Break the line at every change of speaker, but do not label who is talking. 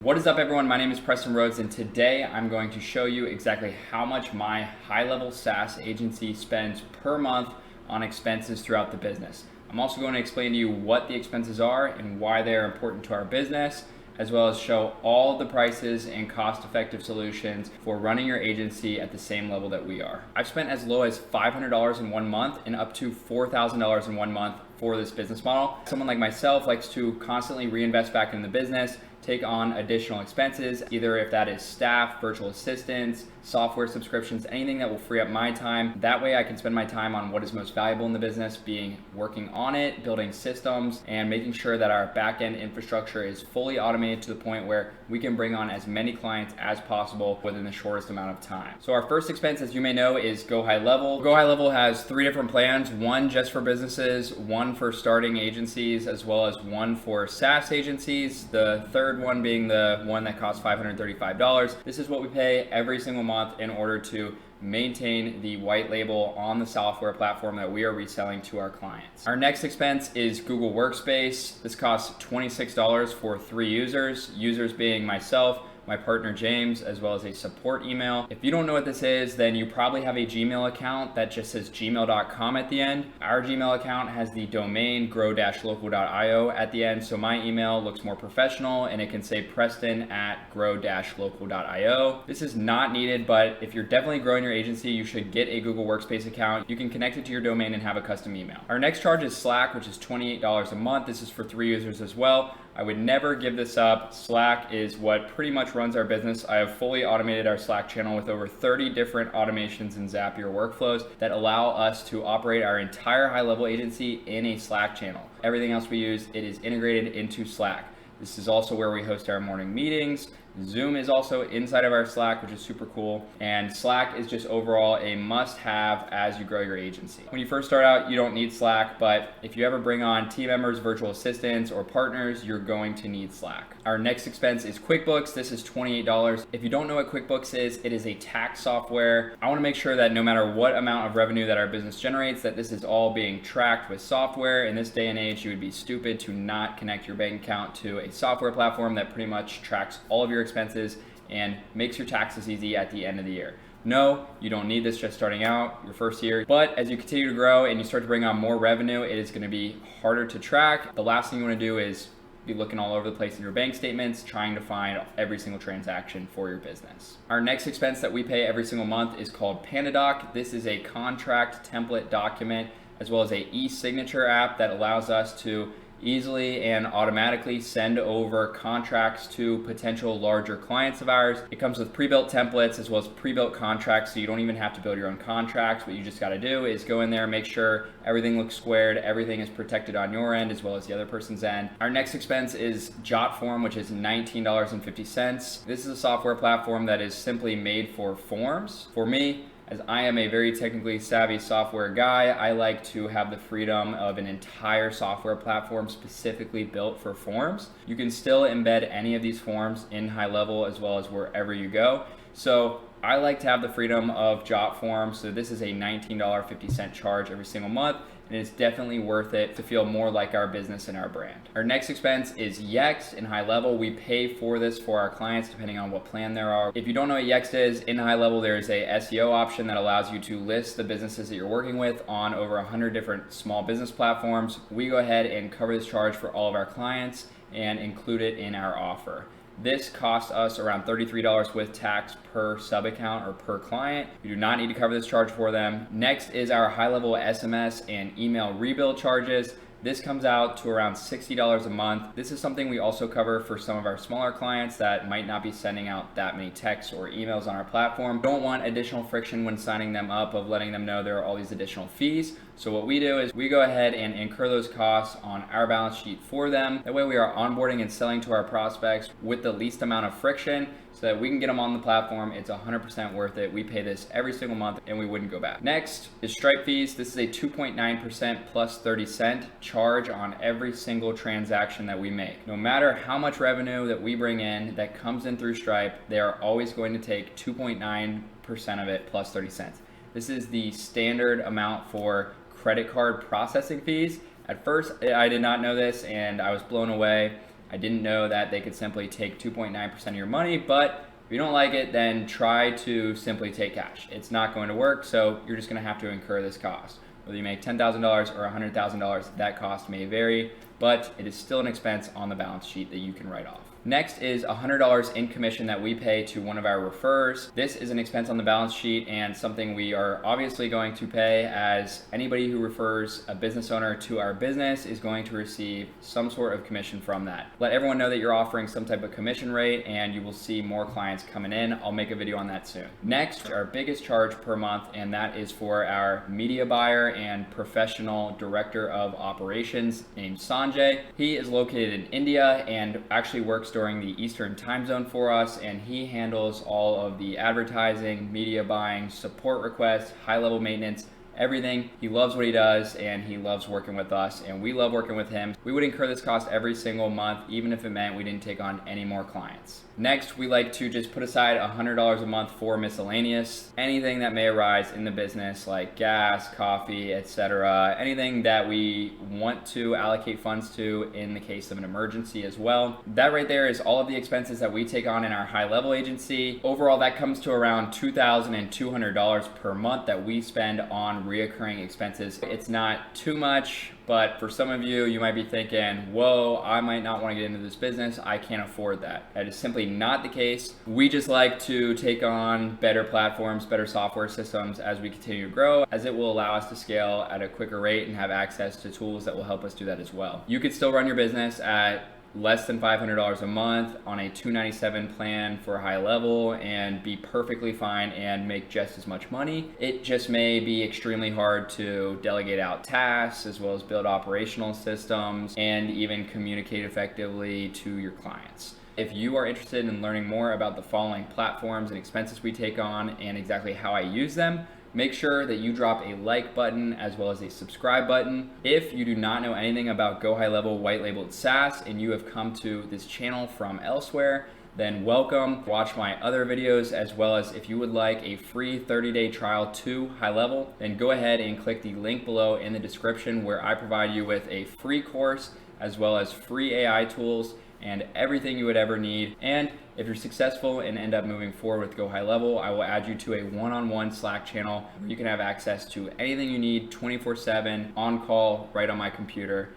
What is up, everyone? My name is Preston Rhodes, and today I'm going to show you exactly how much my high-level SaaS agency spends per month on expenses throughout the business. I'm also going to explain to you what the expenses are and why they are important to our business, as well as show all the prices and cost-effective solutions for running your agency at the same level that we are. I've spent as low as $500 in 1 month and up to $4,000 in 1 month for this business model. Someone like myself likes to constantly reinvest back in the business, take on additional expenses, either if that is staff, virtual assistants, software subscriptions, anything that will free up my time. That way I can spend my time on what is most valuable in the business, being working on it, building systems, and making sure that our back-end infrastructure is fully automated to the point where we can bring on as many clients as possible within the shortest amount of time. So our first expense, as you may know, is GoHighLevel. GoHighLevel has 3 different plans, one just for businesses, one for starting agencies, as well as one for SaaS agencies. The third one being the one that costs $535. This is what we pay every single month in order to maintain the white label on the software platform that we are reselling to our clients. Our next expense is Google Workspace. This costs $26 for 3 users, users being myself, my partner James, as well as a support email. If you don't know what this is, then you probably have a Gmail account that just says gmail.com at the end. Our Gmail account has the domain grow-local.io at the end, so my email looks more professional and it can say preston@grow-local.io. This is not needed, but if you're definitely growing your agency, you should get a Google Workspace account. You can connect it to your domain and have a custom email. Our next charge is Slack, which is $28 a month. This is for 3 users as well. I would never give this up. Slack is what pretty much runs our business. I have fully automated our Slack channel with over 30 different automations and Zapier workflows that allow us to operate our entire high-level agency in a Slack channel. Everything else we use, it is integrated into Slack. This is also where we host our morning meetings. Zoom is also inside of our Slack, which is super cool. And Slack is just overall a must-have as you grow your agency. When you first start out, you don't need Slack, but if you ever bring on team members, virtual assistants, or partners, you're going to need Slack. Our next expense is QuickBooks. This is $28. If you don't know what QuickBooks is, it is a tax software. I want to make sure that no matter what amount of revenue that our business generates, that this is all being tracked with software. In this day and age, you would be stupid to not connect your bank account to a software platform that pretty much tracks all of your expenses and makes your taxes easy at the end of the year. No, you don't need this just starting out your first year, but as you continue to grow and you start to bring on more revenue, it is going to be harder to track. The last thing you want to do is be looking all over the place in your bank statements, trying to find every single transaction for your business. Our next expense that we pay every single month is called PandaDoc. This is a contract template document, as well as a e-signature app that allows us to easily and automatically send over contracts to potential larger clients of ours. It comes with pre-built templates as well as pre-built contracts, so you don't even have to build your own contracts. What you just got to do is go in there, make sure everything looks squared, everything is protected on your end as well as the other person's end. Our next expense is JotForm, which is $19.50. This is a software platform that is simply made for forms. For me, as I am a very technically savvy software guy, I like to have the freedom of an entire software platform specifically built for forms. You can still embed any of these forms in HighLevel as well as wherever you go. So I like to have the freedom of JotForm, so this is a $19.50 charge every single month, and it's definitely worth it to feel more like our business and our brand. Our next expense is Yext in HighLevel. We pay for this for our clients depending on what plan there are. If you don't know what Yext is, in HighLevel there is a SEO option that allows you to list the businesses that you're working with on over 100 different small business platforms. We go ahead and cover this charge for all of our clients and include it in our offer. This costs us around $33 with tax per sub account or per client. You do not need to cover this charge for them. Next is our high-level SMS and email rebill charges. This comes out to around $60 a month. This is something we also cover for some of our smaller clients that might not be sending out that many texts or emails on our platform. Don't want additional friction when signing them up of letting them know there are all these additional fees. So what we do is we go ahead and incur those costs on our balance sheet for them. That way we are onboarding and selling to our prospects with the least amount of friction so that we can get them on the platform. It's 100% worth it. We pay this every single month and we wouldn't go back. Next is Stripe fees. This is a 2.9% plus 30-cent charge on every single transaction that we make. No matter how much revenue that we bring in that comes in through Stripe, they are always going to take 2.9% of it plus 30 cents. This is the standard amount for credit card processing fees. At first, I did not know this and I was blown away. I didn't know that they could simply take 2.9% of your money, but if you don't like it, then try to simply take cash. It's not going to work, so you're just going to have to incur this cost. Whether you make $10,000 or $100,000, that cost may vary, but it is still an expense on the balance sheet that you can write off. Next is $100 in commission that we pay to one of our referrers. This is an expense on the balance sheet and something we are obviously going to pay, as anybody who refers a business owner to our business is going to receive some sort of commission from that. Let everyone know that you're offering some type of commission rate and you will see more clients coming in. I'll make a video on that soon. Next, our biggest charge per month, and that is for our media buyer and professional director of operations named Sanjay. He is located in India and actually works during the Eastern time zone for us, and he handles all of the advertising, media buying, support requests, high-level maintenance, everything. He loves what he does and he loves working with us, and we love working with him. We would incur this cost every single month, even if it meant we didn't take on any more clients. Next, we like to just put aside $100 a month for miscellaneous, anything that may arise in the business like gas, coffee, etc. Anything that we want to allocate funds to in the case of an emergency as well. That right there is all of the expenses that we take on in our high level agency. Overall, that comes to around $2,200 per month that we spend on reoccurring expenses. It's not too much, but for some of you, you might be thinking, whoa, I might not want to get into this business. I can't afford that. That is simply not the case. We just like to take on better platforms, better software systems as we continue to grow, as it will allow us to scale at a quicker rate and have access to tools that will help us do that as well. You could still run your business at less than $500 a month on a $297 plan for high level and be perfectly fine and make just as much money. It just may be extremely hard to delegate out tasks, as well as build operational systems and even communicate effectively to your clients. If you are interested in learning more about the following platforms and expenses we take on and exactly how I use them, make sure that you drop a like button as well as a subscribe button. If you do not know anything about GoHighLevel white labeled SaaS and you have come to this channel from elsewhere, then welcome. Watch my other videos, as well as if you would like a free 30-day trial to high level, then go ahead and click the link below in the description where I provide you with a free course as well as free AI tools and everything you would ever need. And if you're successful and end up moving forward with GoHighLevel, I will add you to a one-on-one Slack channel where you can have access to anything you need 24/7 on call right on my computer.